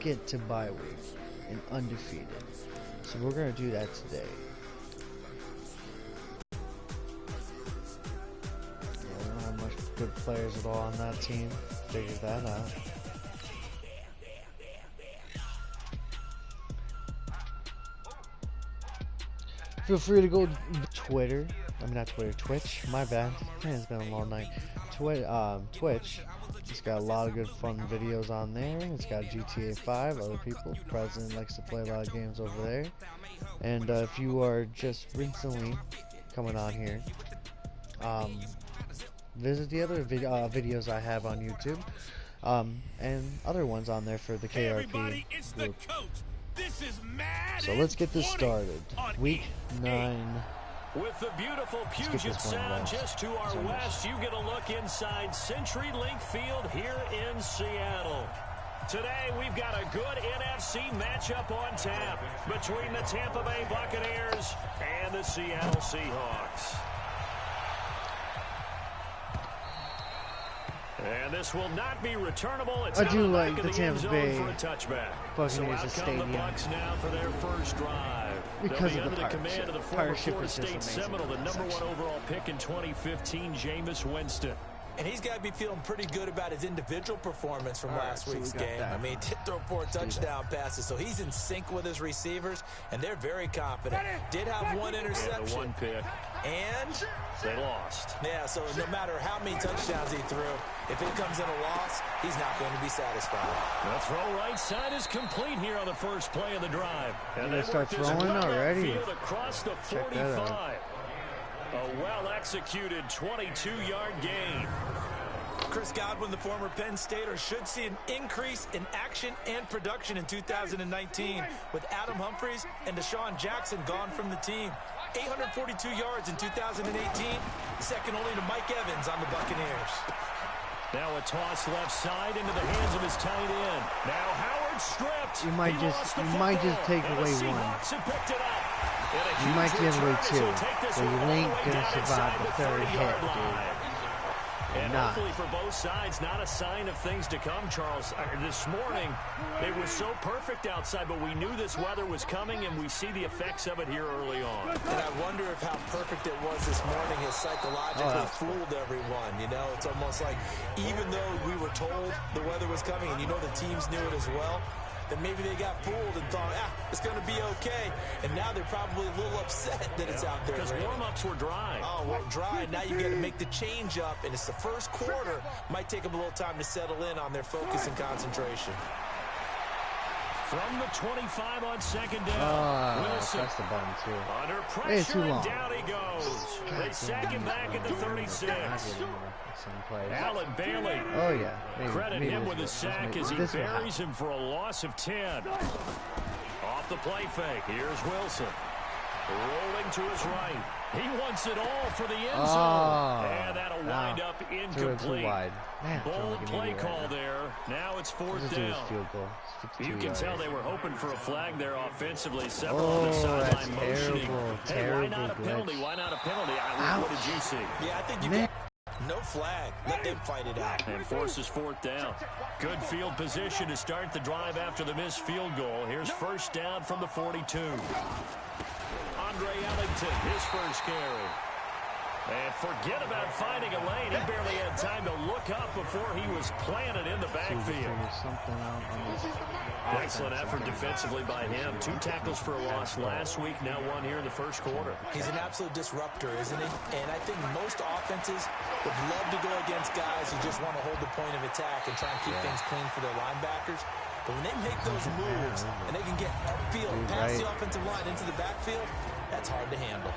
get to bye week and undefeated. So we're going to do that today. I don't have much good players at all on that team. Figure that out. Feel free to go to Twitter. I mean, not Twitter, Twitch. My bad. Man, it's been a long night. Twitch. It's got a lot of good fun videos on there. It's got GTA 5. Other people. President likes to play a lot of games over there. And if you are just recently coming on here, visit the other videos I have on YouTube. And other ones on there for the KRP group. This is Madden. So let's get this started. Week 9. With the beautiful Puget Sound just to our west, you get a look inside CenturyLink Field here in Seattle. Today, we've got a good NFC matchup on tap between the Tampa Bay Buccaneers and the Seattle Seahawks. And this will not be returnable. It's I do like the the Tampa Bay for a touchback. Buccaneers stadium. The Bucs now for their first drive. Because They'll of be the under the command of the former Florida is just State Seminole, the number 1 overall pick in 2015, Jameis Winston. And he's got to be feeling pretty good about his individual performance from last week's game. I mean, did throw 4 touchdown passes, so he's in sync with his receivers, and they're very confident. Did have 1 interception. The 1 pick. And they lost. Yeah, so no matter how many touchdowns he threw, if it comes in a loss, he's not going to be satisfied. The throw right side is complete here on the first play of the drive. And they start throwing already. Across the 45. A well-executed 22-yard gain. Chris Godwin, the former Penn Stater, should see an increase in action and production in 2019 with Adam Humphries and Deshaun Jackson gone from the team. 842 yards in 2018, second only to Mike Evans on the Buccaneers. Now a toss left side into the hands of his tight end. Now Howard stripped. You might just take away 1. You might give away 2, but you ain't gonna survive the 3rd hit, dude. And hopefully for both sides, not a sign of things to come, Charles. This morning, it was so perfect outside, but we knew this weather was coming, and we see the effects of it here early on. And I wonder if how perfect it was this morning has psychologically fooled everyone. You know, it's almost like even though we were told the weather was coming, and you know the teams knew it as well, then maybe they got fooled and thought, it's going to be okay. And now they're probably a little upset that it's out there. Because warm-ups were dry. Oh, well, dry. Now you got to make the change up, and it's the first quarter. Might take them a little time to settle in on their focus and concentration. From the 25 on second down. Wilson. Press the button, too. Under pressure, too long. and down he goes. They sack him back at the 36. Allen Bailey. Oh, yeah. Credit him with a sack as he buries him for a loss of 10. Off the play fake. Here's Wilson. Rolling to his right. He wants it all for the end zone. And that'll wind up incomplete. Bold play call there. Now it's 4th down. You can tell they were hoping for a flag there offensively. Several on the sideline motioning. Hey, why not a penalty? Why not a penalty? What did you see? Yeah, I think you got no flag. Let them fight it out. And forces 4th down. Good field position to start the drive after the missed field goal. Here's first down from the 42. Andre Ellington, his first carry. And forget about finding a lane. He barely had time to look up before he was planted in the backfield. Excellent effort defensively by him. 2 tackles for a loss last week, now 1 here in the first quarter. He's an absolute disruptor, isn't he? And I think most offenses would love to go against guys who just want to hold the point of attack and try and keep things clean for their linebackers. But when they make those moves and they can get upfield, past the offensive line into the backfield, that's hard to handle.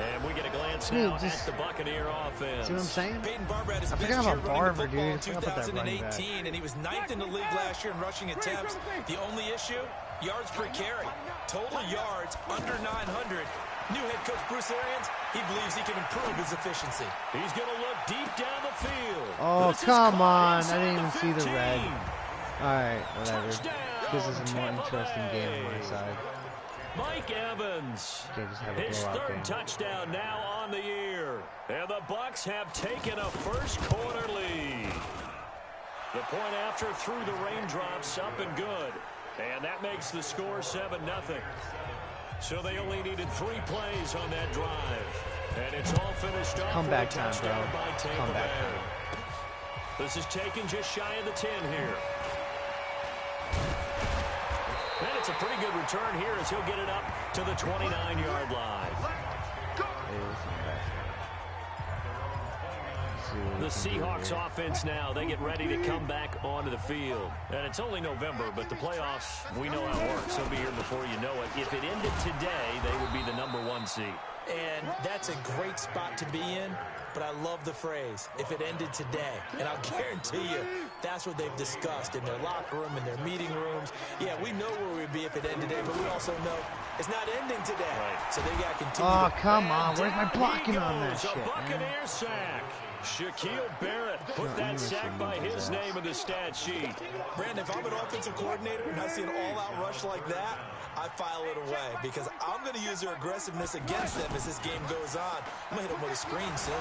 And we get a glance now at the Buccaneer offense. See what I'm saying? Peyton Barber had his best year running the football in 2018, and he was 9th in the league last year in rushing attempts. The only issue, yards per carry. Total yards under 900. New head coach Bruce Arians, he believes he can improve his efficiency. He's going to look deep down the field. Oh, come on. I didn't even see the red. All right, whatever. This is a more interesting game on my side. Mike Evans, his 3rd touchdown now on the year. And the Bucs have taken a first quarter lead. The point after through the raindrops, up and good. And that makes the score 7-0. So they only needed 3 plays on that drive. And it's all finished up. Comeback time, bro. Comeback time. This is taken just shy of the 10 here. And it's a pretty good return here as he'll get it up to the 29-yard line. The Seahawks offense now, they get ready to come back onto the field. And it's only November, but the playoffs, we know how it works. They'll be here before you know it. If it ended today, they would be the #1 seed. And that's a great spot to be in, but I love the phrase, if it ended today. And I'll guarantee you, that's what they've discussed in their locker room, in their meeting rooms. Yeah, we know where we'd be if it ended today, but we also know it's not ending today. Right. So they got to continue. Oh, come on. Where's my blocking on that shit, A Buccaneer sack. Shaquille Barrett put that sack by his name in the stat sheet. Brandon, if I'm an offensive coordinator and I see an all-out rush like that, I file it away because I'm going to use their aggressiveness against them as this game goes on. I'm going to hit them with a screen soon.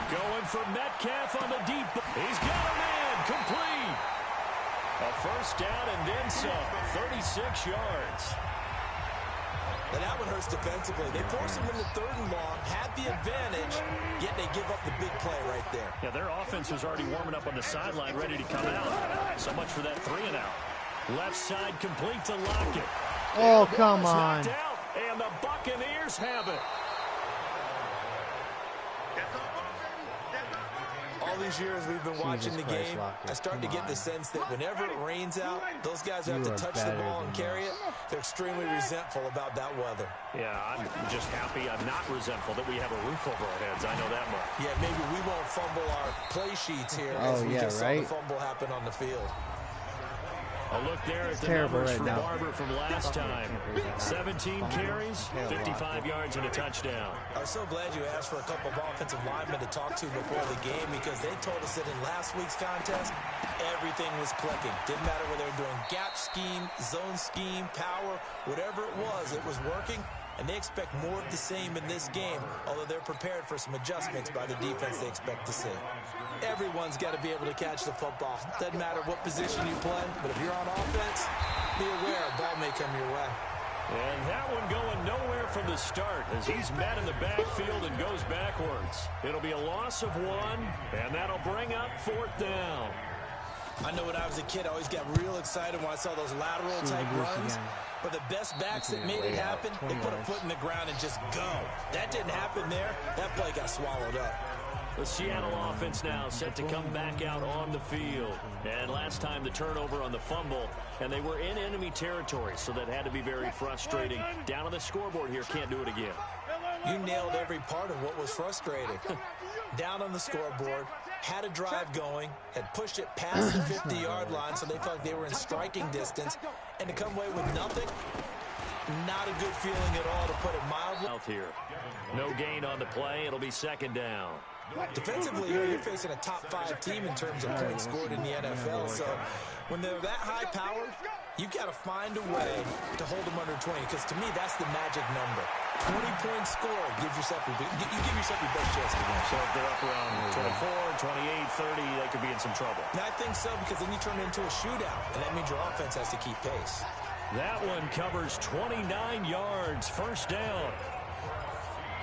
Going for Metcalf on the deep. He's got a man. Complete. A first down and then some. 36 yards. And that one hurts defensively. They forced him into 3rd and long, had the advantage, yet they give up the big play right there. Yeah, their offense was already warming up on the sideline, ready to come out. So much for that 3-and-out. Left side complete to Lockett. Oh, come on. And the Buccaneers have it. All these years we've been watching the game, I start to get the sense that whenever it rains out, those guys who have to touch the ball and carry it, they're extremely resentful about that weather. Yeah, I'm just happy I'm not resentful that we have a roof over our heads. I know that much. Yeah, maybe we won't fumble our play sheets here as we just saw the fumble happen on the field. A look there at the numbers for Barber from last time. 17 carries, 55 yards, and a touchdown. I was so glad you asked for a couple of offensive linemen to talk to before the game because they told us that in last week's contest, everything was clicking. Didn't matter whether they were doing gap scheme, zone scheme, power, whatever it was working. And they expect more of the same in this game, although they're prepared for some adjustments by the defense they expect to see. Everyone's got to be able to catch the football. Doesn't matter what position you play, but if you're on offense, be aware a ball may come your way. And that one going nowhere from the start as he's met in the backfield and goes backwards. It'll be a loss of 1, and that'll bring up 4th down. I know when I was a kid, I always got real excited when I saw those lateral-type runs. But the best backs that made it happen, they put a foot in the ground and just go. That didn't happen there. That play got swallowed up. The Seattle offense now set to come back out on the field. And last time the turnover on the fumble, and they were in enemy territory, so that had to be very frustrating. Down on the scoreboard here, can't do it again. You nailed every part of what was frustrating. Down on the scoreboard, had a drive going, had pushed it past the 50-yard line so they felt like they were in striking distance, and to come away with nothing, not a good feeling at all, to put it mildly. Here. No gain on the play. It'll be 2nd down. Defensively, you're facing a top-5 team in terms of points scored in the NFL, so when they're that high-powered, you've got to find a way to hold them under 20, because to me, that's the magic number. 20-point score gives yourself you give yourself your best chance to win. So if they're up around 24, 28, 30, they could be in some trouble. And I think so, because then you turn it into a shootout, and that means your offense has to keep pace. That one covers 29 yards, 1st down.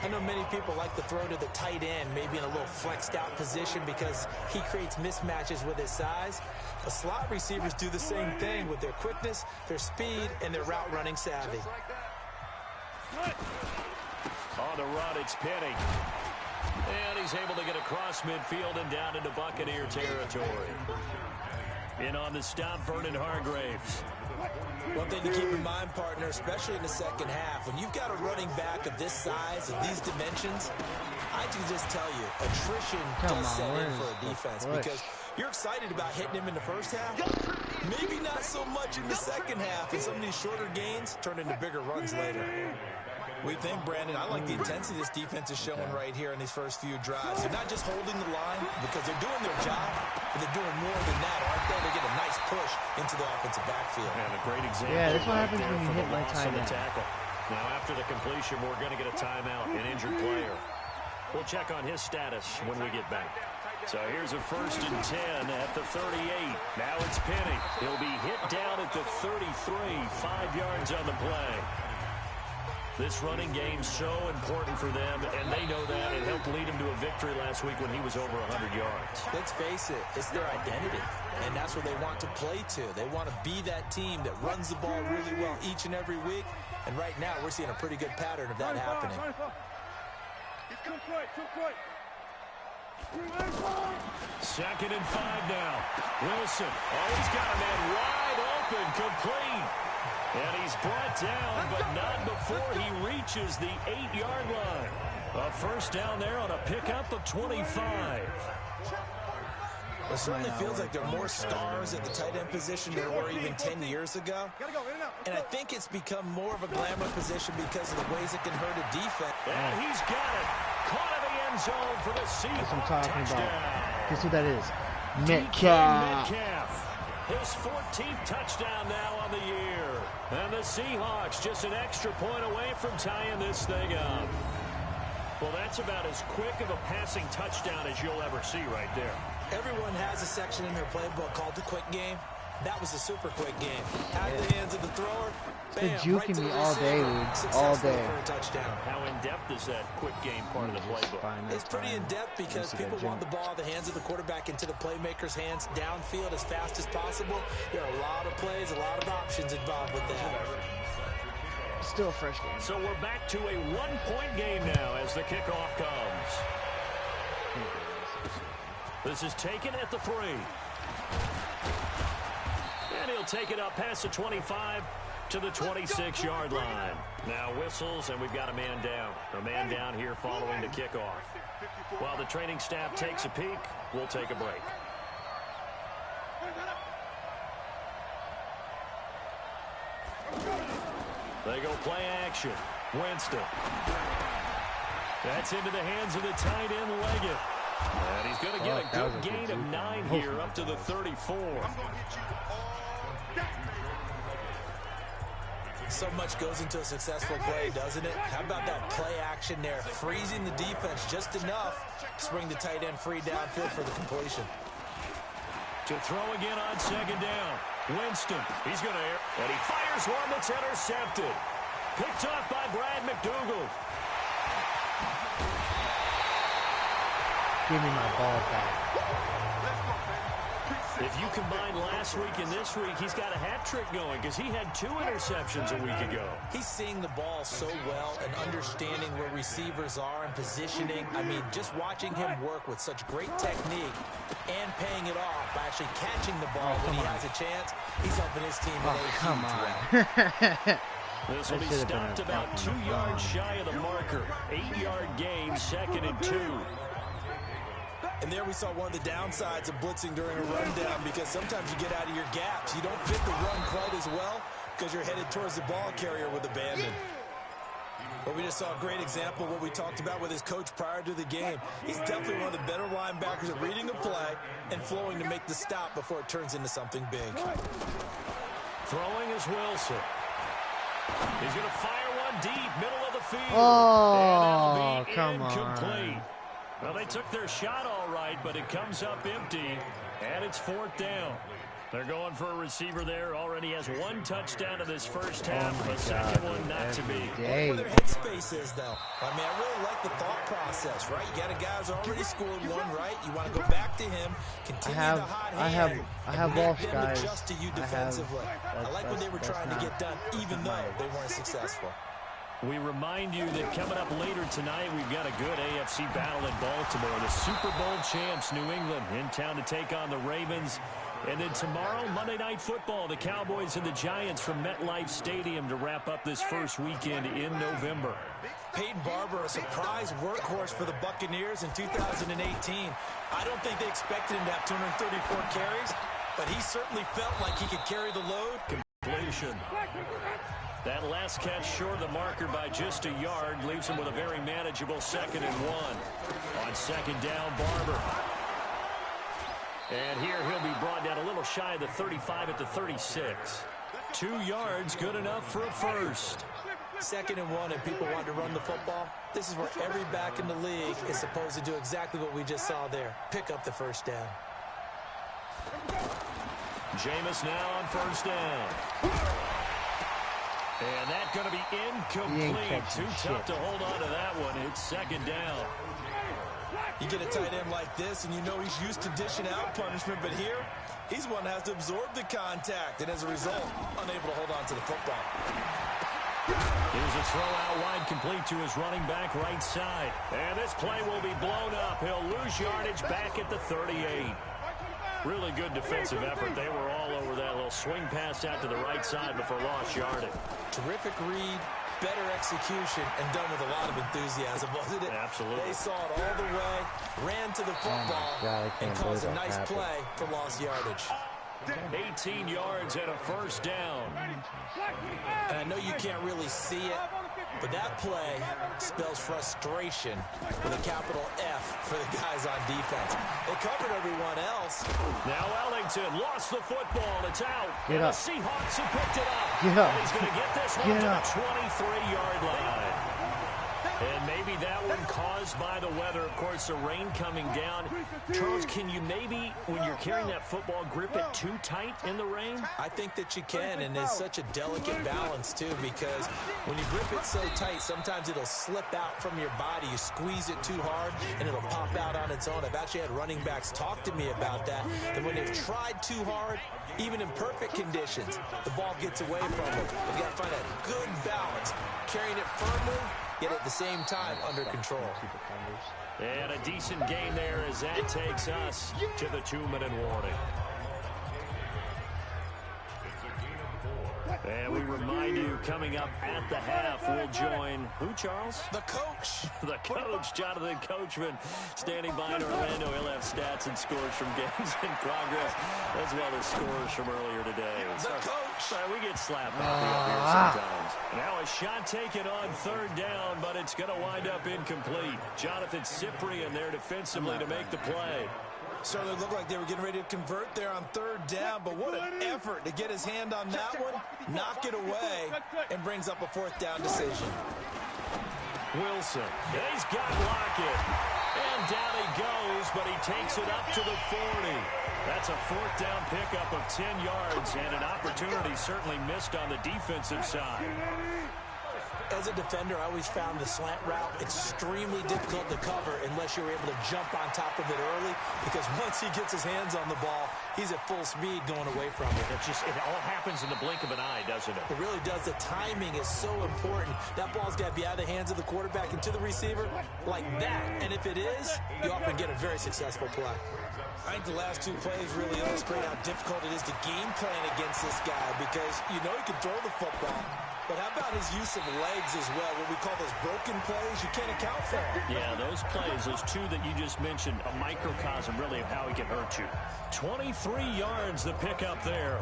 I know many people like to throw to the tight end, maybe in a little flexed out position because he creates mismatches with his size. The slot receivers do the same thing with their quickness, their speed, and their route running savvy. On the run, it's Penny. And he's able to get across midfield and down into Buccaneer territory. In on the stop, Vernon Hargreaves. One thing to keep in mind, partner, especially in the second half, when you've got a running back of this size, of these dimensions, I can just tell you, attrition does set in for a defense because you're excited about hitting him in the first half. Maybe not so much in the second half, and some of these shorter gains turn into bigger runs later. We think, Brandon, I like the intensity this defense is showing right here in these first few drives. They're not just holding the line because they're doing their job, but they're doing more than that, aren't they? They get a nice push into the offensive backfield. And a great example. Yeah, that's what happens when you hit my tight end. Now, after the completion, we're going to get a timeout, an injured player. We'll check on his status when we get back. So here's a 1st and 10 at the 38. Now it's Penny. He'll be hit down at the 33, 5 yards on the play. This running game's so important for them, and they know that. It helped lead him to a victory last week when he was over 100 yards. Let's face it, it's their identity, and that's what they want to play to. They want to be that team that runs the ball really well each and every week, and right now we're seeing a pretty good pattern of that happening. Second and 5 now. Wilson, he's got a man wide open, complete. And he's brought down, but not before he reaches the 8-yard line. A 1st down there on a pickup of 25. It certainly feels like there are more stars at the tight end position than there were even 10 years ago. And I think it's become more of a glamour position because of the ways it can hurt a defense. And he's got it. Caught in the end zone for the Seahawks. That's what I'm talking about. Guess who that is? Metcalf. His 14th touchdown now on the year. And the Seahawks just an extra point away from tying this thing up. Well, that's about as quick of a passing touchdown as you'll ever see right there. Everyone has a section in their playbook called the quick game. That was a super quick game. Out of the hands of the thrower. Been juking me all day, dude. All day. For a touchdown. How in-depth is that quick game part of the playbook? It's pretty in-depth because people want the ball in the hands of the quarterback into the playmaker's hands downfield as fast as possible. There are a lot of plays, a lot of options involved with that. Still a fresh game. So we're back to a 1-point game now as the kickoff comes. This is taken at the 3. And he'll take it up past the 25 to the 26-yard line. Now whistles, and we've got a man down. A man down here following the kickoff. While the training staff takes a peek, we'll take a break. They go play action. Winston. That's into the hands of the tight end, Leggett. And he's going to get a good gain of 9 here up to the 34. So much goes into a successful play, doesn't it? How about that play action there? Freezing the defense just enough to bring the tight end free downfield for the completion. To throw again on 2nd down. Winston, he's going to air, and he fires one that's intercepted. Picked off by Brad McDougal. Give me my ball back. If you combine last week and this week, he's got a hat trick going because he had 2 interceptions a week ago. He's seeing the ball so well and understanding where receivers are and positioning. I mean, just watching him work with such great technique and paying it off by actually catching the ball when he has a chance, he's helping his team in a huge way. This will be stopped about 2 yards shy of the marker. 8-yard gain, 2nd and 2. And there we saw one of the downsides of blitzing during a rundown because sometimes you get out of your gaps. You don't fit the run quite as well because you're headed towards the ball carrier with abandon. But we just saw a great example of what we talked about with his coach prior to the game. He's definitely one of the better linebackers at reading a play and flowing to make the stop before it turns into something big. Throwing is Wilson. He's going to fire one deep, middle of the field. Oh, and come incomplete. on. Well, they took their shot all right, but it comes up empty, and it's 4th down. They're going for a receiver there. Already has 1 touchdown in this first half. A second one not to be. Where their headspace is, though. I mean, I really like the thought process, right? You got a guy who's already scored 1, right? You want to go back to him, continue the hot hand, I have Walsh, guys. Adjust to you defensively. I like what they were trying to get done, even though they weren't successful. We remind you that coming up later tonight, we've got a good AFC battle in Baltimore. The Super Bowl champs, New England, in town to take on the Ravens. And then tomorrow, Monday Night Football, the Cowboys and the Giants from MetLife Stadium to wrap up this first weekend in November. Peyton Barber, a surprise workhorse for the Buccaneers in 2018. I don't think they expected him to have 234 carries, but he certainly felt like he could carry the load. Completion. That last catch short of the marker by just a yard leaves him with a very manageable 2nd and 1. On 2nd down, Barber. And here he'll be brought down a little shy of the 35 at the 36. 2 yards, good enough for a first. 2nd and 1 and people want to run the football, this is where every back in the league is supposed to do exactly what we just saw there. Pick up the first down. Jameis now on 1st down. And that's going to be incomplete. Too tough to hold on to that one. It's 2nd down. You get a tight end like this, and you know he's used to dishing out punishment, but here, he's one that has to absorb the contact, and as a result, unable to hold on to the football. Here's a throw out wide, complete to his running back right side. And this play will be blown up. He'll lose yardage back at the 38. Really good defensive effort. They were all over that little swing pass out to the right side before lost yardage. Terrific read, better execution, and done with a lot of enthusiasm, wasn't it? Absolutely. They saw it all the way, ran to the football, and caused a nice play for lost yardage. 18 yards and a 1st down. And I know you can't really see it, but that play spells frustration with a capital F for the guys on defense. They covered everyone else. Now Ellington lost the football. It's out. Get and up. The Seahawks have picked it up. Get up. And he's going to get this one to the 23-yard line. And maybe that one caused by the weather. Of course, the rain coming down. Charles, can you maybe, when you're carrying that football, grip it too tight in the rain? I think that you can, and it's such a delicate balance, too, because when you grip it so tight, sometimes it'll slip out from your body. You squeeze it too hard, and it'll pop out on its own. I've actually had running backs talk to me about that, and when they've tried too hard, even in perfect conditions, the ball gets away from them. You've got to find a good balance, carrying it firmly, yet at the same time under control. And a decent gain there as that takes us to the 2-minute warning. And we remind you, coming up at the half, we'll join who, Charles? The coach. The coach, Jonathan Coachman, standing by in Orlando. He'll have stats and scores from games in progress, as well as scores from earlier today. The coach. Sorry, we get slapped up here sometimes. Now a shot taken on 3rd down, but it's going to wind up incomplete. Jonathan Cyprian there defensively to make the play. Certainly looked like they were getting ready to convert there on 3rd down, but what an effort to get his hand on that one, knock it away, and brings up a 4th down decision. Wilson, he's got Lockett, and down he goes, but he takes it up to the 40. That's a 4th down pickup of 10 yards, and an opportunity certainly missed on the defensive side. As a defender, I always found the slant route extremely difficult to cover unless you're able to jump on top of it early, because once he gets his hands on the ball, he's at full speed going away from it. It all happens in the blink of an eye, doesn't it? It really does. The timing is so important. That ball's got to be out of the hands of the quarterback and to the receiver like that. And if it is, you often get a very successful play. I think the last 2 plays really illustrate how difficult it is to game plan against this guy, because you know he can throw the football. But how about his use of legs as well? What we call those broken plays, you can't account for them. Yeah, those plays, those 2 that you just mentioned, a microcosm really of how he can hurt you. 23 yards the pickup there.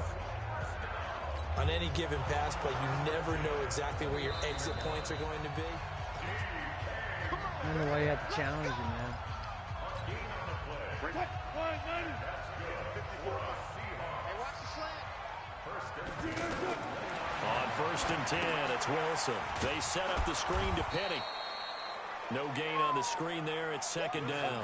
On any given pass play, you never know exactly where your exit points are going to be. I don't know why you have to challenge him, man. On 1st and 10, it's Wilson. They set up the screen to Penny. No gain on the screen there. It's 2nd down.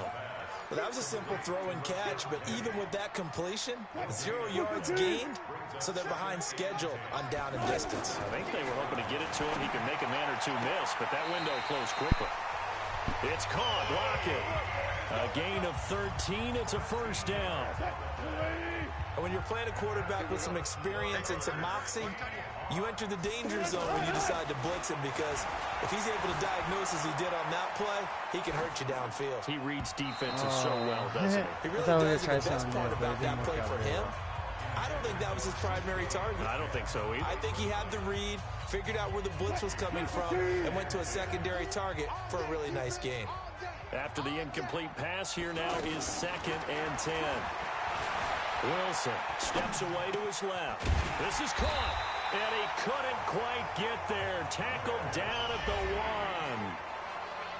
Well, that was a simple throw and catch, but even with that completion, 0 yards gained, so they're behind schedule on down and distance. I think they were hoping to get it to him. He could make a man or 2 miss, but that window closed quickly. It's caught. Lockett. A gain of 13. It's a 1st down. And when you're playing a quarterback with some experience and some moxie, you enter the danger zone when you decide to blitz him, because if he's able to diagnose as he did on that play, he can hurt you downfield. He reads defenses so well, doesn't he? He really does. And the best part about that play for him, I don't think that was his primary target. I don't think so either. I think he had the read, figured out where the blitz was coming from, and went to a secondary target for a really nice gain. After the incomplete pass, here now is 2nd and 10. Wilson steps away to his left. This is caught, and he couldn't quite get there. Tackled down at the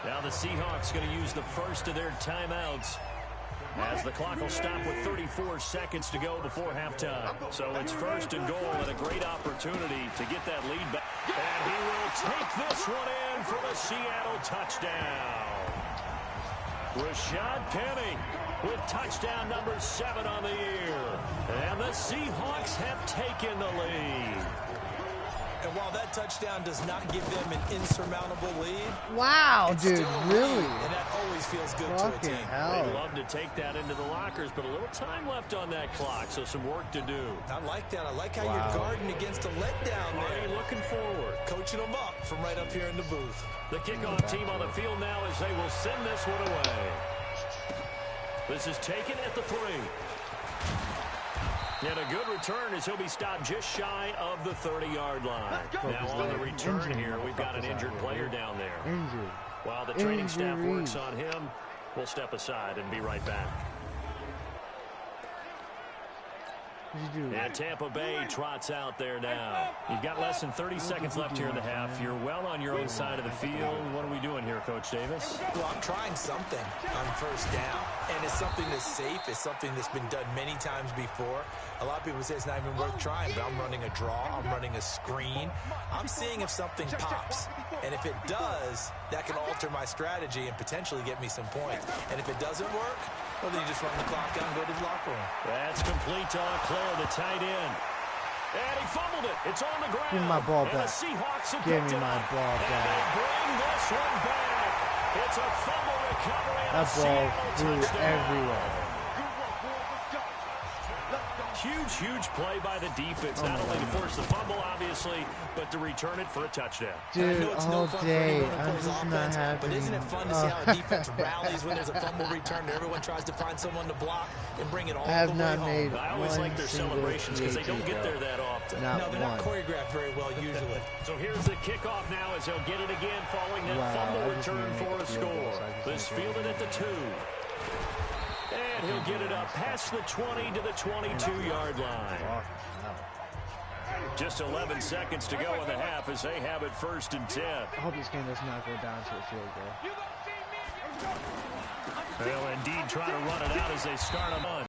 1. Now the Seahawks going to use the first of their timeouts, as the clock will stop with 34 seconds to go before halftime. So it's 1st and goal, and a great opportunity to get that lead back. And he will take this one in for the Seattle touchdown. Rashad Penny with touchdown number 7 on the year. And the Seahawks have taken the lead. And while that touchdown does not give them an insurmountable lead, wow, dude, really? And that always feels good Fucking to a team. hell. They'd love to take that into the lockers, but a little time left on that clock, so some work to do. I like that. I like how you're guarding against a letdown there. Already looking forward. Coaching them up from right up here in the booth. The kickoff team on the field now as they will send this one away. This is taken at the 3. And a good return as he'll be stopped just shy of the 30-yard line. Now on the return here, we've got an injured player down there. Injured. While the training staff works on him, we'll step aside and be right back. And Tampa Bay trots out there now. You've got less than 30 seconds left here in the half. You're well on your own side of the field. What are we doing here, Coach Davis? Well, I'm trying something on first down. And it's something that's safe. It's something that's been done many times before. A lot of people say it's not even worth trying, but I'm running a draw. I'm running a screen. I'm seeing if something pops. And if it does, that can alter my strategy and potentially get me some points. And if it doesn't work, well, then you just run the clock out and go to the locker room. That's complete to Claire, the tight end. And he fumbled it. It's on the ground. Give me my ball back. The Seahawks have Give me my ball back. And they bring this one back. It's a fumble recovery. That ball flew everywhere. Huge play by the defense. Not only to force the fumble, obviously, but to return it for a touchdown. Dude, all day, I'm just not happy. But isn't it fun to see how a defense rallies when there's a fumble return and everyone tries to find someone to block and bring it all the way home? I always like their celebrations because they don't get there that often. No, they're not choreographed very well usually. So here's the kickoff now as they'll get it again following that fumble return for a score. This fielded at the 2. And he'll get it up past the 20 to the 22-yard line. Just 11 seconds to go in the half as they have it 1st and 10. I hope this game does not go down to a field goal. They'll indeed try to run it out as they start them on.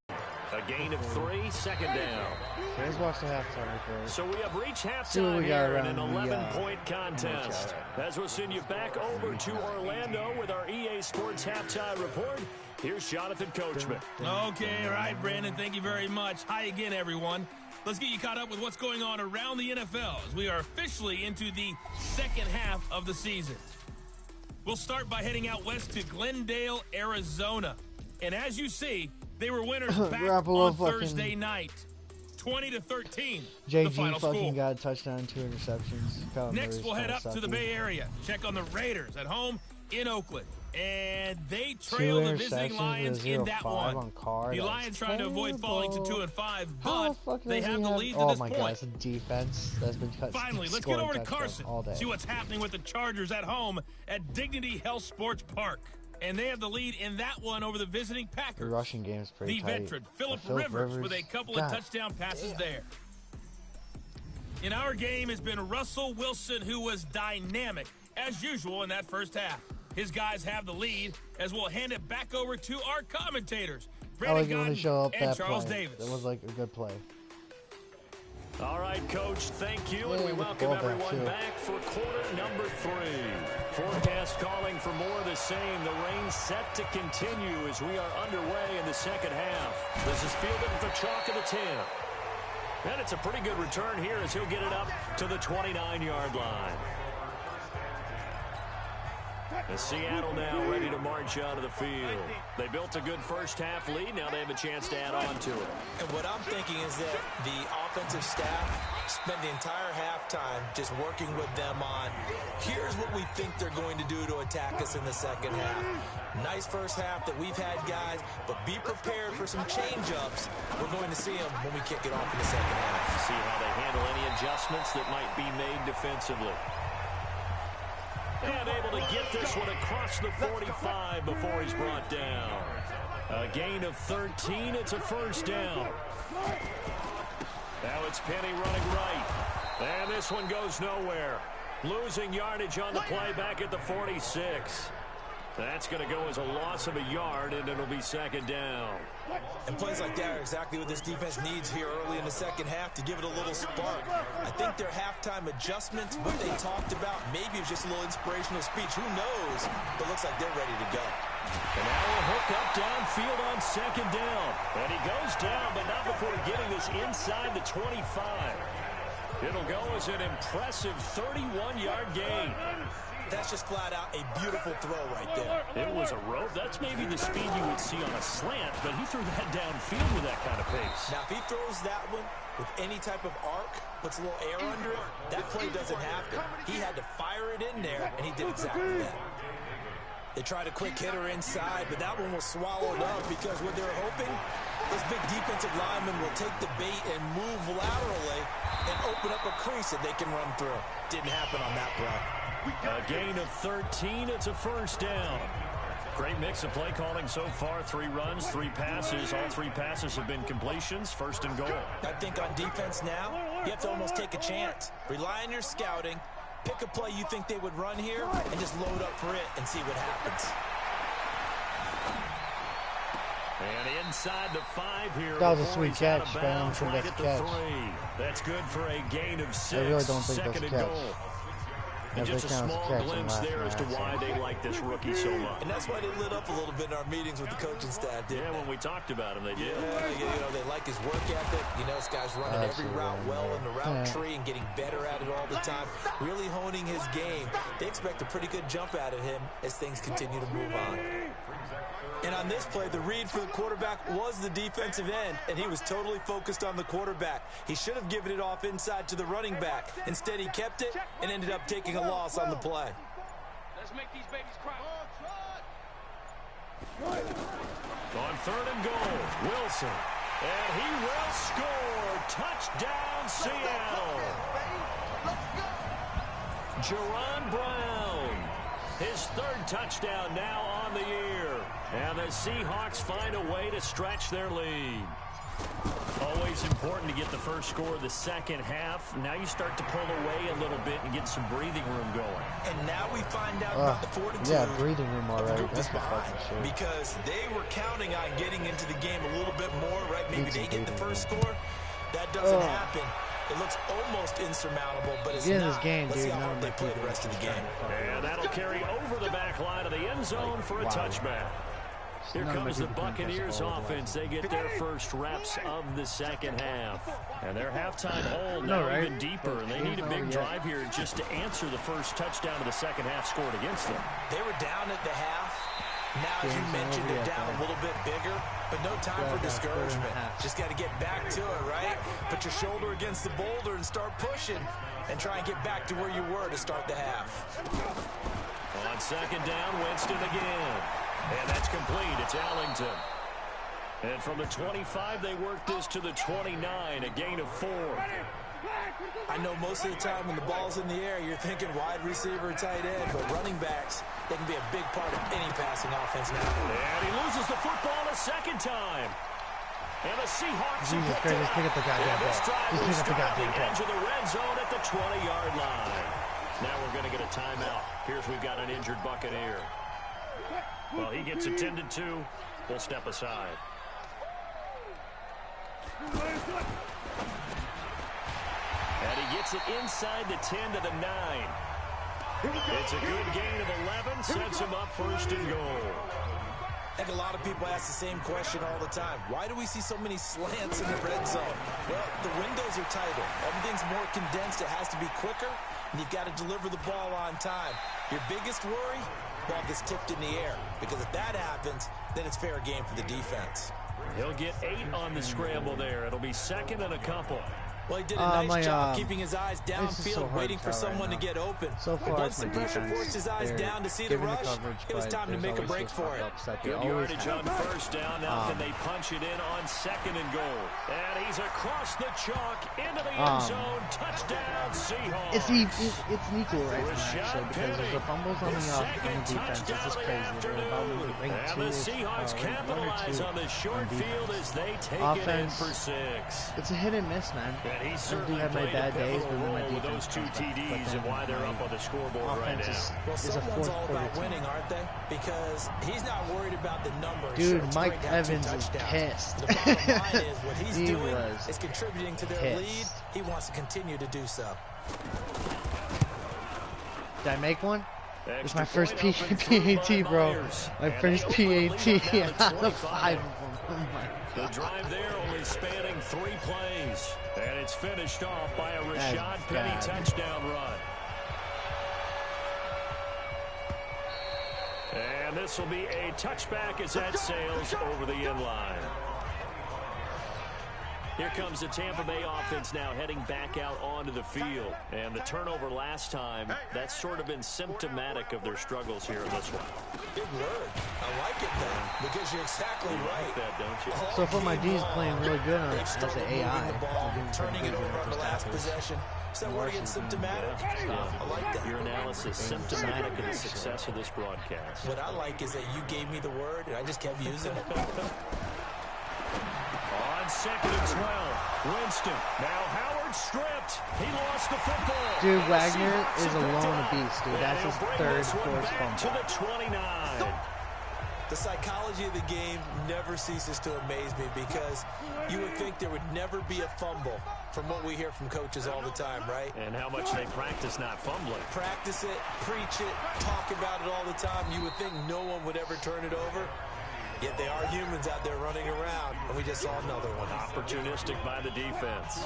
A gain of 3, 2nd down. Okay, let's watch the halftime report. So we have reached halftime here in an 11-point contest. As we'll send you back over to Orlando with our EA Sports halftime report. Here's Jonathan Coachman. Okay, all right, Brandon, thank you very much. Hi again, everyone. Let's get you caught up with what's going on around the NFL as we are officially into the second half of the season. We'll start by heading out west to Glendale, Arizona. And as you see, they were winners back on Thursday night. 20-13, the final score. JG got a touchdown, 2 interceptions. Next, we'll head up to the Bay Area. Check on the Raiders at home in Oakland. And they trail the visiting Lions in that one. The Lions trying to avoid falling to 2-5, but they have the lead to this point. Oh my God, it's a defense that's been cut. Finally, let's get over to Carson. See what's happening with the Chargers at home at Dignity Health Sports Park. And they have the lead in that one over the visiting Packers. The rushing game is pretty tight. The veteran, Phillip Rivers, with a couple of touchdown passes there. In our game has been Russell Wilson, who was dynamic, as usual, in that first half. His guys have the lead, as we'll hand it back over to our commentators, Brandon Godden and Charles Davis. That was like a good play. All right, Coach, thank you, and we welcome everyone back for quarter number 3. Forecast calling for more of the same. The rain set to continue as we are underway in the second half. This is fielded at the chalk of the 10. And it's a pretty good return here as he'll get it up to the 29-yard line. As Seattle now ready to march out of the field. They built a good first half lead. Now they have a chance to add on to it. And what I'm thinking is that the offensive staff spent the entire halftime just working with them on, here's what we think they're going to do to attack us in the second half. Nice first half that we've had, guys, but be prepared for some change-ups. We're going to see them when we kick it off in the second half. See how they handle any adjustments that might be made defensively. And able to get this one across the 45 before he's brought down. A gain of 13. It's a first down. Now it's Penny running right. And this one goes nowhere. Losing yardage on the play back at the 46. That's going to go as a loss of a yard, and it'll be second down. And plays like that are exactly what this defense needs here early in the second half to give it a little spark. I think their halftime adjustments, what they talked about, maybe it was just a little inspirational speech. Who knows? But it looks like they're ready to go. And now a hook up downfield on second down. And he goes down, but not before getting this inside the 25. It'll go as an impressive 31-yard gain. That's just flat out a beautiful throw right there. It was a rope. That's maybe the speed you would see on a slant, but he threw that downfield with that kind of pace. Now, if he throws that one with any type of arc, puts a little air under it, that play doesn't happen. He had to fire it in there, and he did exactly that. They tried a quick hitter inside, but that one was swallowed up because what they're hoping, those big defensive linemen will take the bait and move laterally and open up a crease that they can run through. Didn't happen on that play. A gain of 13. It's a first down. Great mix of play calling so far. 3 runs, 3 passes. All 3 passes have been completions. First and goal. I think on defense now, you have to almost take a chance. Rely on your scouting. Pick a play you think they would run here and just load up for it and see what happens. And inside the 5 here. That was a sweet catch, but I don't think that's a catch. That's good for a gain of 6. I really don't think that's a catch. And just a small glimpse there as to why they like this rookie so much. And that's why they lit up a little bit in our meetings with the coaching staff, didn't they? When we talked about him, they did. Yeah, they like his work ethic. This guy's running every route well in the route tree and getting better at it all the time. Really honing his game. They expect a pretty good jump out of him as things continue to move on. And on this play, the read for the quarterback was the defensive end, and he was totally focused on the quarterback. He should have given it off inside to the running back. Instead, he kept it and ended up taking a loss on the play. Let's make these babies cry. On third and goal, Wilson. And he will score. Touchdown, Seattle. Jerron Brown. His 3rd touchdown now on the year. And the Seahawks find a way to stretch their lead. Always important to get the first score of the second half. Now you start to pull away a little bit and get some breathing room going. And now we find out about the fortitude. Yeah, breathing room already. That's behind. Because they were counting on getting into the game a little bit more, right? Maybe they get the first score. That doesn't happen. It looks almost insurmountable, but it's not. This game, Let's see dude, how hard they play the rest of the game. And that'll carry over the back line of the end zone for a touchback. Here comes the Buccaneers offense. They get their first reps of the second half. And their halftime hole now even deeper. And they need a big drive here just to answer the first touchdown of the second half scored against them. They were down at the half. Now, as you mentioned, they're down a little bit bigger, but no time for discouragement. Just got to get back to it, right? Put your shoulder against the boulder and start pushing and try and get back to where you were to start the half. On second down, Winston again. And that's complete. It's Allington. And from the 25, they work this to the 29, a gain of 4. I know most of the time when the ball's in the air, you're thinking wide receiver, tight end, but running backs, they can be a big part of any passing offense now. And he loses the football a second time. And the Seahawks Jesus Christ, just pick up the goddamn ball. Just pick up the goddamn ball. Edge of the red zone at the 20-yard line. Now we're going to get a timeout. Here's we've got an injured Buccaneer. Well, he gets attended to. We'll step aside. And he gets it inside the 10 to the 9. It's a good gain of 11. Sets him up first and goal. I think a lot of people ask the same question all the time. Why do we see so many slants in the red zone? Well, the windows are tighter. Everything's more condensed. It has to be quicker, and you've got to deliver the ball on time. Your biggest worry? Ball gets tipped in the air. Because if that happens, then it's fair game for the defense. He'll get 8 on the scramble there. It'll be second and a couple. Well, he did a nice job keeping his eyes downfield, waiting for someone to get open. So far, once the pressure forced his eyes down to see the rush, it was time to make a break for it. Good yardage on first down. Now can they punch it in on second and goal? And he's across the chalk into the end zone. Touchdown, Seahawks. It's an equal right now, actually, because there's the fumbles on the defense. It's just crazy. They're about to bring and the Seahawks capitalize on the short field as they take it in for 6. It's a hit and miss, man. And he I do certainly have my played a bad days, pivotal but then my role with defense those 2 comes back. But TDs and why they're up on the scoreboard right now. Well, is a someone's fourth all quarter about team. winning, aren't they? Because he's not worried about the numbers. Dude, Sure, Mike great to have 2 Evans is touchdowns. pissed. The bottom line is what he's He doing was is contributing to their pissed. lead. He wants to continue to do so. Did I make one? It's my first Extra point up and through PAT, by bro. Myers. My And first they open the PAT lead up now to out of 25. 5 of them. Oh my The God. drive there only spanning 3 plays. And it's finished off by a That's Rashad Penny bad. touchdown run. And this will be a touchback as that sails over the end line. Here comes the Tampa Bay offense now heading back out onto the field. And the turnover last time, that's sort of been symptomatic of their struggles here in this one. Big word. I like it, man, because you're exactly You right. like that, don't you? So far, my D's playing really good on They've as struggled an AI. moving the ball, turning it over on the last possession. Is that word again, symptomatic? I like that. Your analysis symptomatic of the success of this broadcast. What I like is that you gave me the word, and I just kept using it. On 2nd and 12, Winston. Now Howard stripped. He lost the football. Dude, Wagner is alone a beast, dude. That's his third forced To fumble. the 29. The psychology of the game never ceases to amaze me because you would think there would never be a fumble from what we hear from coaches all the time, right? And how much they practice not fumbling. Practice it, preach it, talk about it all the time. You would think no one would ever turn it over. Yet they are humans out there running around, and we just saw another one. Opportunistic by the defense.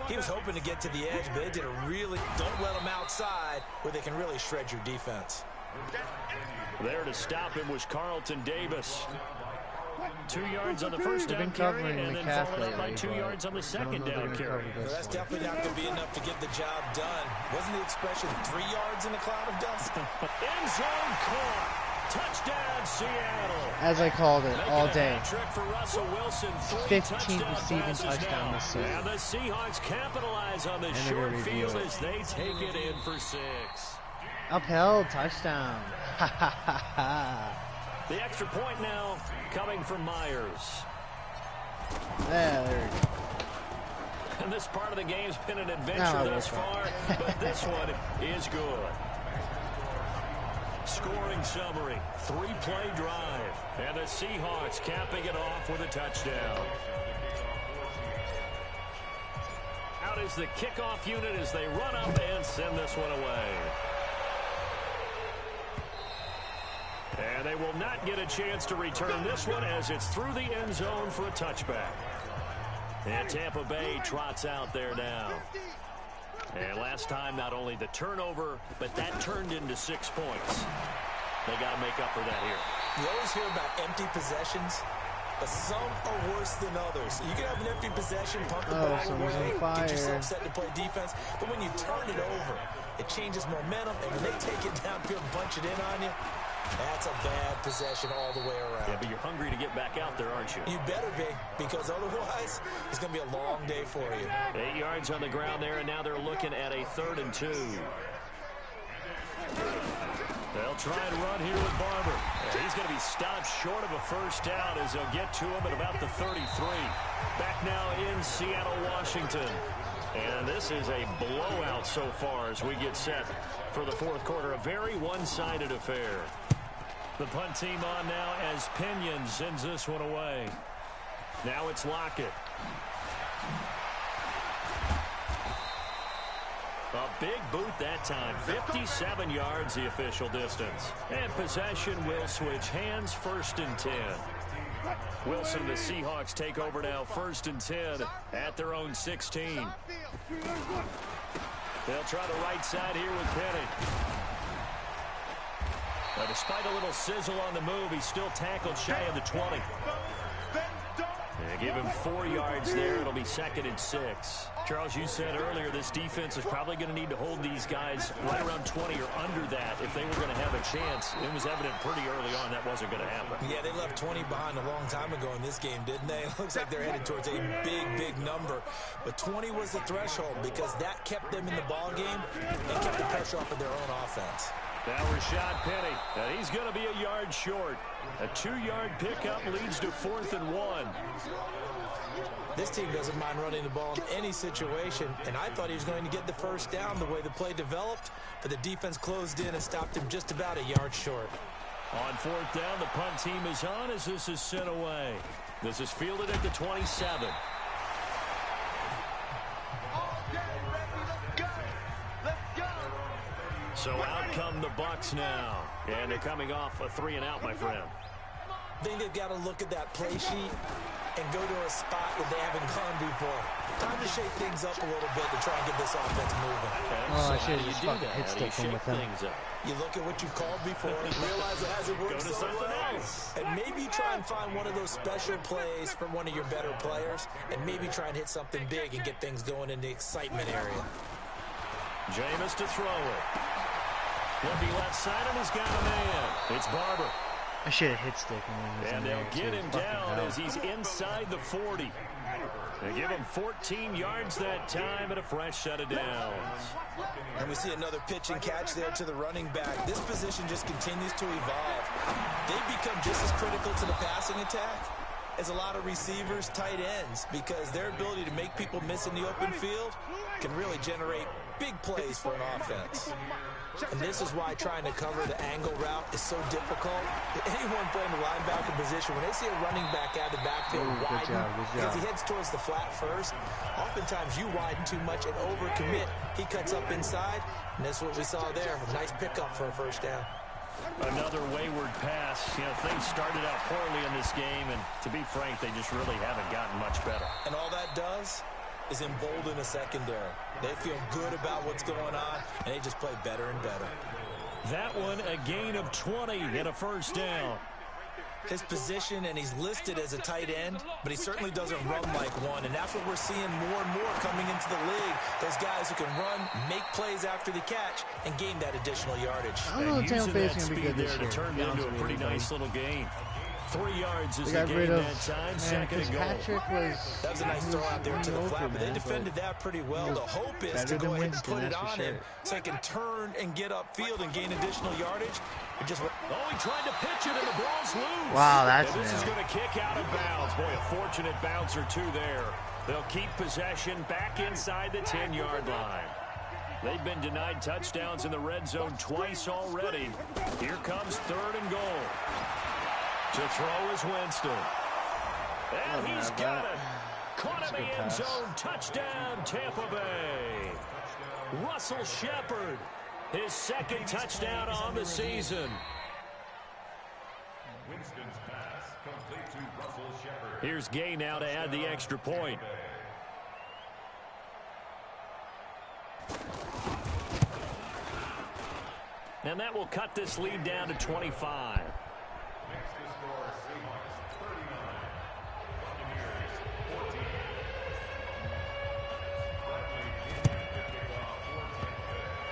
He was hoping to get to the edge, but they did a really, don't let them outside where they can really shred your defense. There to stop him was Carlton Davis. 2 yards on the first They've down been carry, covering and the then calf followed up by lately, 2 but yards on the I don't second know if they're down gonna carry. cover Well, this that's one. definitely not going to be enough to get the job done. Wasn't the expression 3 yards in a cloud of dust? End zone caught. Touchdown, Seattle. As I called it all Making a day. hat trick for Russell Wilson. 15 touchdown receiving passes touchdown now. this season. And the Seahawks capitalize on the And they're short gonna review field it. as they take it in for 6. Upheld touchdown. Ha ha ha ha. The extra point now coming from Myers. There we go. And this part of the game's been an Now adventure I thus work far, on but this one is good. Scoring summary, 3-play drive, and the Seahawks capping it off with a touchdown. Out is the kickoff unit as they run up and send this one away. And they will not get a chance to return this one as it's through the end zone for a touchback. And Tampa Bay trots out there now. And last time, not only the turnover, but that turned into 6 points. They got to make up for that here. You always hear about empty possessions, but some are worse than others. You can have an empty possession, pump the ball someone's away, on fire. get yourself set to play defense, but when you turn it over, it changes momentum, and when they take it downfield and punch it in on you, that's a bad possession all the way around. Yeah, but you're hungry to get back out there, aren't you? You better be, because otherwise, it's going to be a long day for you. 8 yards on the ground there, and now they're looking at a 3rd and 2. They'll try and run here with Barber. He's going to be stopped short of a first down as they'll get to him at about the 33. Back now in Seattle, Washington. And this is a blowout so far as we get set for the 4th quarter. A very one-sided affair. The punt team on now as Pinion sends this one away. Now it's Lockett. A big boot that time. 57 yards the official distance. And possession will switch hands. 1st and 10. Wilson, the Seahawks take over now. 1st and 10 at their own 16. They'll try the right side here with Penny. Now, despite a little sizzle on the move, he's still tackled shy of the 20. And give him 4 yards there. It'll be 2nd and 6. Charles, you said earlier this defense is probably going to need to hold these guys right around 20 or under that if they were going to have a chance. It was evident pretty early on that wasn't going to happen. Yeah, they left 20 behind a long time ago in this game, didn't they? It looks like they're headed towards a big, big number. But 20 was the threshold because that kept them in the ball game and kept the pressure off of their own offense. Now Rashad Penny, and he's going to be a yard short. A 2-yard pickup leads to 4th and 1. This team doesn't mind running the ball in any situation, and I thought he was going to get the first down the way the play developed, but the defense closed in and stopped him just about a yard short. On fourth down, the punt team is on as this is sent away. This is fielded at the 27. So out come the Bucs now. And they're coming off a 3-and-out, my friend. I think they've got to look at that play sheet and go to a spot that they haven't gone before. Time to shake things up a little bit to try and get this offense moving. Oh, I should have just fucking hit stick him with them. You look at what you called before and realize it hasn't worked so well. And maybe try and find one of those special plays from one of your better players and maybe try and hit something big and get things going in the excitement area. Jameis to throw it. Looking left side, and he's got a man. It's Barber. I should have hit stick him. And they'll get him down as he's inside the 40. They give him 14 yards that time and a fresh set of downs. And we see another pitch and catch there to the running back. This position just continues to evolve. They become just as critical to the passing attack as a lot of receivers, tight ends, because their ability to make people miss in the open field can really generate big plays for an offense. And this is why trying to cover the angle route is so difficult. Anyone playing the linebacker position, when they see a running back out of the backfield widen, because he heads towards the flat first, oftentimes you widen too much and overcommit. He cuts up inside, and that's what we saw there. A nice pickup for a first down. Another wayward pass. You know, things started out poorly in this game, and to be frank, they just really haven't gotten much better. And all that does is embolden a secondary. They feel good about what's going on, and they just play better and better. That one, a gain of 20 and a first down. His position, and he's listed as a tight end, but he certainly doesn't run like one, and that's what we're seeing more and more coming into the league. Those guys who can run, make plays after the catch, and gain that additional yardage. I don't know if Tampa Bay's going to be good this year. It turned into a pretty nice little game. 3 yards is the gain that time, second and goal. That was a nice throw out there to the flat, but they defended that pretty well. The hope is to go ahead and put it on him so he can turn and get upfield and gain additional yardage. He tried to pitch it and the ball's loose. Wow, that's this is going to kick out of bounds. Boy, a fortunate bounce or two there. They'll keep possession back inside the 10-yard line. They've been denied touchdowns in the red zone twice already. Here comes third and goal. To throw is Winston. And he's got it. Caught in the end zone. Touchdown, Tampa Bay. Russell Shepard. His second touchdown on the season. Winston's pass complete to Russell Shepard. Here's Gay now to add the extra point. And that will cut this lead down to 25. Next to score, Seahawks 39, Buccaneers 14.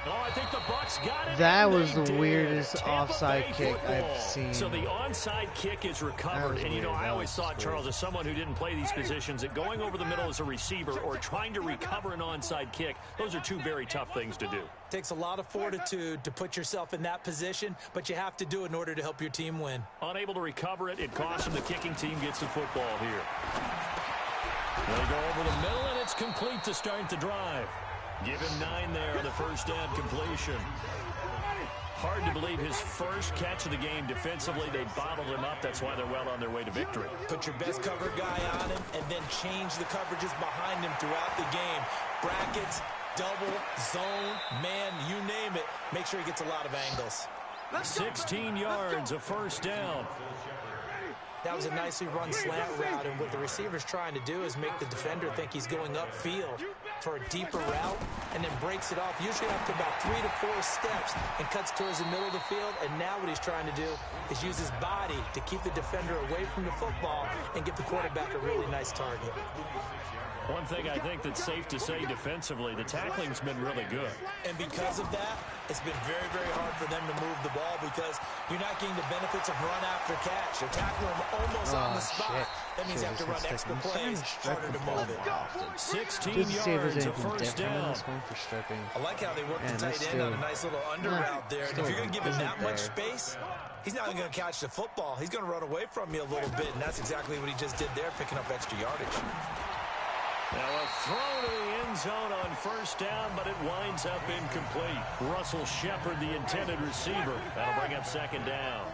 Oh, I think the Bucs got it. That was the weirdest offside kick I've seen. So the onside kick is recovered. And, you know, I always thought, Charles, as someone who didn't play these positions, that going over the middle as a receiver or trying to recover an onside kick, those are two very tough things to do. Takes a lot of fortitude to put yourself in that position, but you have to do it in order to help your team win. Unable to recover it, it costs them. The kicking team gets the football here. They go over the middle, and it's complete to start the drive. Give him 9 there on the first down completion. Hard to believe his first catch of the game defensively. They bottled him up. That's why they're well on their way to victory. Put your best cover guy on him and then change the coverages behind him throughout the game. Brackets, double, zone, man, you name it. Make sure he gets a lot of angles. 16 yards, a first down. That was a nicely run slant route, and what the receiver's trying to do is make the defender think he's going upfield for a deeper route, and then breaks it off, usually after about 3 to 4 steps, and cuts towards the middle of the field. And now what he's trying to do is use his body to keep the defender away from the football and give the quarterback a really nice target. One thing I think that's safe to say defensively, the tackling's been really good. And because of that, it's been very, very hard for them to move the ball because you're not getting the benefits of run after catch. They're tackling them almost on the spot. That means you have to run extra plays, harder to move it. 16 yards, a first down. I like how they work the tight end on a nice little under route there. And if you're going to give him that much space, he's not going to catch the football. He's going to run away from you a little bit, and that's exactly what he just did there, picking up extra yardage. Now a throw to the end zone on first down, but it winds up incomplete. Russell Shepard, the intended receiver. That'll bring up second down.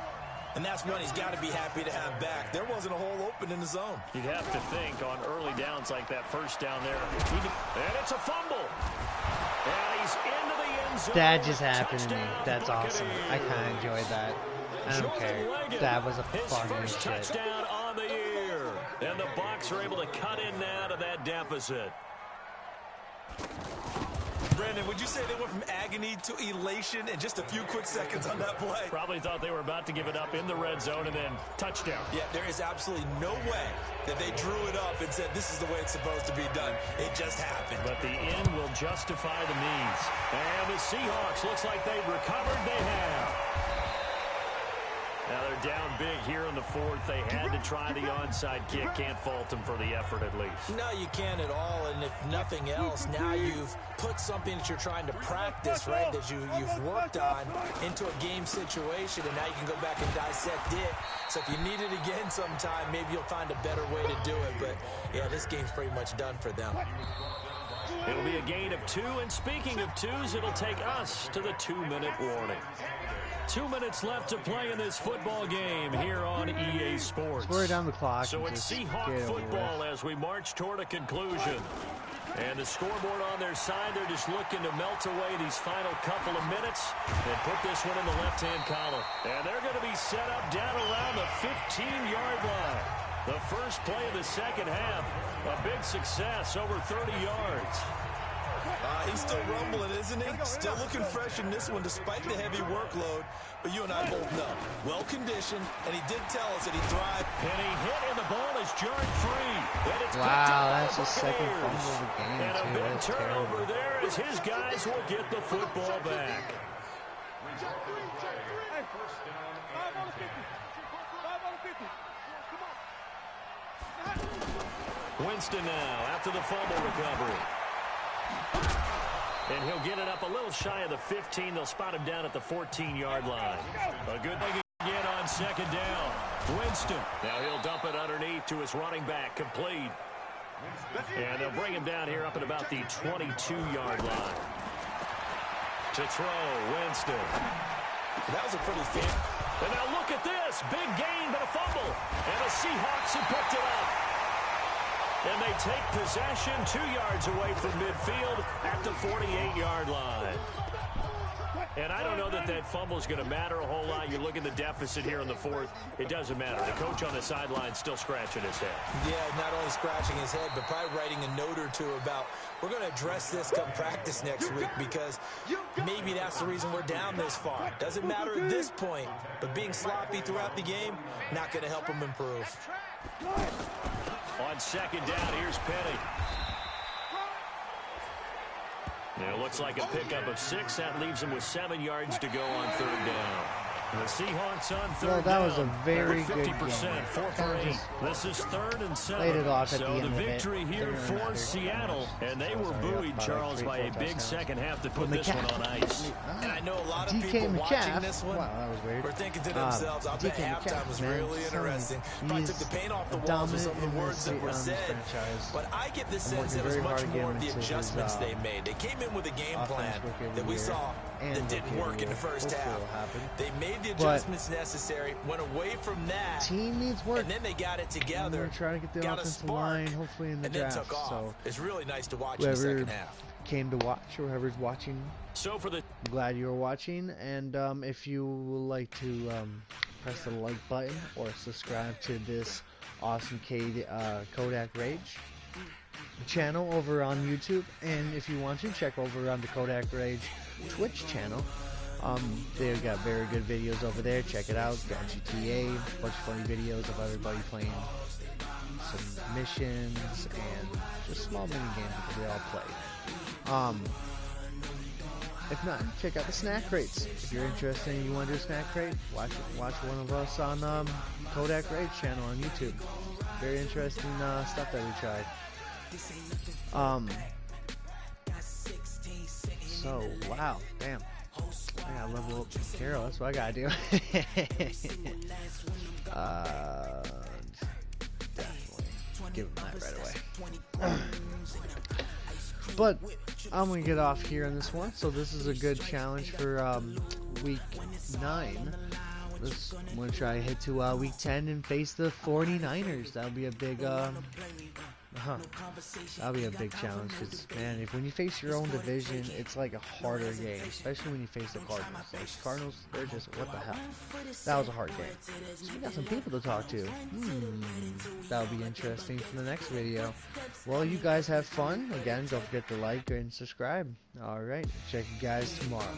And that's one he's got to be happy to have back. There wasn't a hole open in the zone. You'd have to think on early downs like that first down there. And it's a fumble. And he's into the end zone. That just happened to me. That's awesome. I kind of enjoyed that. I don't care. That was a funny shit. Touchdown on the year. And the Bucs are able to cut in now to that deficit. Brandon, would you say they went from agony to elation in just a few quick seconds on that play? Probably thought they were about to give it up in the red zone and then touchdown. Yeah, there is absolutely no way that they drew it up and said this is the way it's supposed to be done. It just happened. But the end will justify the means. And the Seahawks looks like they've recovered. They have. Now they're down big here in the fourth. They had to try the onside kick. Can't fault them for the effort at least. No, you can't at all. And if nothing else, now you've put something that you're trying to practice, right, that you've worked on into a game situation, and now you can go back and dissect it. So if you need it again sometime, maybe you'll find a better way to do it. But, yeah, this game's pretty much done for them. It'll be a gain of 2, and speaking of 2s, it'll take us to the 2-minute warning. 2 minutes left to play in this football game here on EA Sports. We're down the clock. So it's Seahawk football as we march toward a conclusion. And the scoreboard on their side, they're just looking to melt away these final couple of minutes and put this one in the left-hand column. And they're going to be set up down around the 15-yard line. The first play of the second half, a big success, over 30 yards. He's still rumbling, isn't he? Still looking fresh in this one despite the heavy workload. But you and I both know, well-conditioned, and he did tell us that he thrived. And he hit, and the ball is jarred free. And it's wow, that's the second fumble of the game, and too. a big That's turnover terrible. there as his guys will get the football back. Winston now after the fumble recovery. And he'll get it up a little shy of the 15. They'll spot him down at the 14-yard line. A good thing again on second down. Winston. Now he'll dump it underneath to his running back, complete. And they'll bring him down here up at about the 22-yard line. To throw, Winston. That was a pretty fair. And now look at this. Big gain, but a fumble. And the Seahawks have picked it up. And they take possession 2 yards away from midfield at the 48-yard line. And I don't know that that fumble is going to matter a whole lot. You look at the deficit here in the fourth. It doesn't matter. The coach on the sideline still scratching his head. Yeah, not only scratching his head, but probably writing a note or two about we're going to address this come practice next week because maybe that's the reason we're down this far. Doesn't matter at this point, but being sloppy throughout the game, not going to help him improve. On second down, here's Penny. Now it looks like a pickup of 6. That leaves him with 7 yards to go on third down. The Seahawks on third down. That was a very good game. 50%, 4 for 8. This is 3rd and 7. Laid it off at so the end the of it. victory here for Seattle. And they were buoyed, Charles, by a big second half to put this one on ice. And I know a lot of DK people watching Metcalf. this one Wow, that was weird. were thinking to themselves, I bet DK halftime Metcalf, was man, really interesting. Probably took the paint off the walls with some of the words that were said. But I get the sense that it was much more of the adjustments they made. They came in with a game plan that we saw that didn't work in the first half. They made the adjustments necessary, went away from that, team needs work, and then they got it together. We're trying to get the got offensive line, hopefully in the and draft. then took off. So it's really nice to watch in the second half. Came to watch, or whoever's watching. So for the I'm glad you were watching, and if you would like to press the like button or subscribe to this awesome Kodak Rage channel over on YouTube, and if you want to check over on the Kodak Rage Twitch channel, they've got very good videos over there. Check it out. Got GTA, a bunch of funny videos of everybody playing some missions and just small mini games that we all play. If not, check out the snack crates. If you're interested and you want to do a snack crate, watch one of us on Kodak Rage channel on YouTube. Very interesting stuff that we tried. So wow, damn, I gotta level up Carol. That's what I gotta do. Definitely give them that right away. But I'm going to get off here on this one. So this is a good challenge for week 9. I'm going to try to hit to week 10 and face the 49ers. That'll be a big that'll be a big challenge, because, man, when you face your own division, it's like a harder game, especially when you face the Cardinals. Like, Cardinals, they're just, what the hell? That was a hard game. So we got some people to talk to. That'll be interesting for the next video. Well, you guys have fun. Again, don't forget to like and subscribe. Alright, check you guys tomorrow.